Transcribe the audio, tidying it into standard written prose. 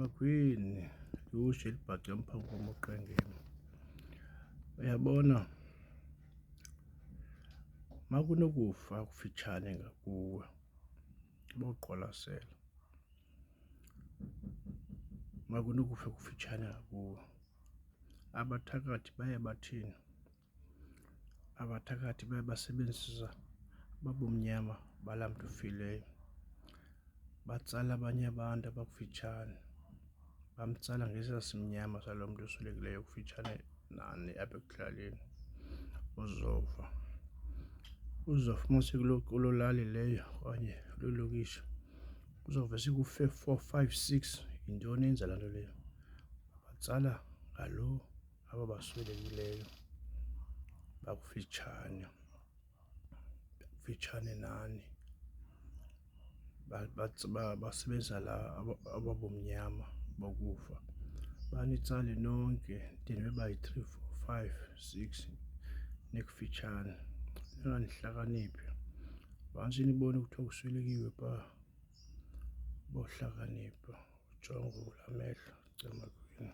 Magwini liwushe elibhaqe mphambi komoqengeni. Uyabona, makunokufa kufitshane ngakuwe bawuqwalasela, makunokufa kufitshane ngakuwe, abathakathi baye bathini? Abathakathi baye basebenzisa babumnyama balaa mntu ufileyo, batsala abanye abantu abakufitshane, bamtsala ngesaa simnyama saloo mntu oswelekileyo kufitshane nani apha ekuhlaleni. Uzawufumanisa kuloo lali leyo okanye kuloo lokishi kuzawuvese kufe 4, 5, 6. Yintoni eyenza laa nto leyo? Batsala ngalo aba baswelekileyo bakufitshane, bakufitshane nani, basebenzisa la ababumnyama bokufa. Banitsale nonke nide nibe bayi-3, 4, 5, 6 nikufitshane, ninganihlakaniphi. Once nibone kuthiwa kuswelekiwe phaa bohlakanipha, ujonge uvule amehlo. Cema Magwini.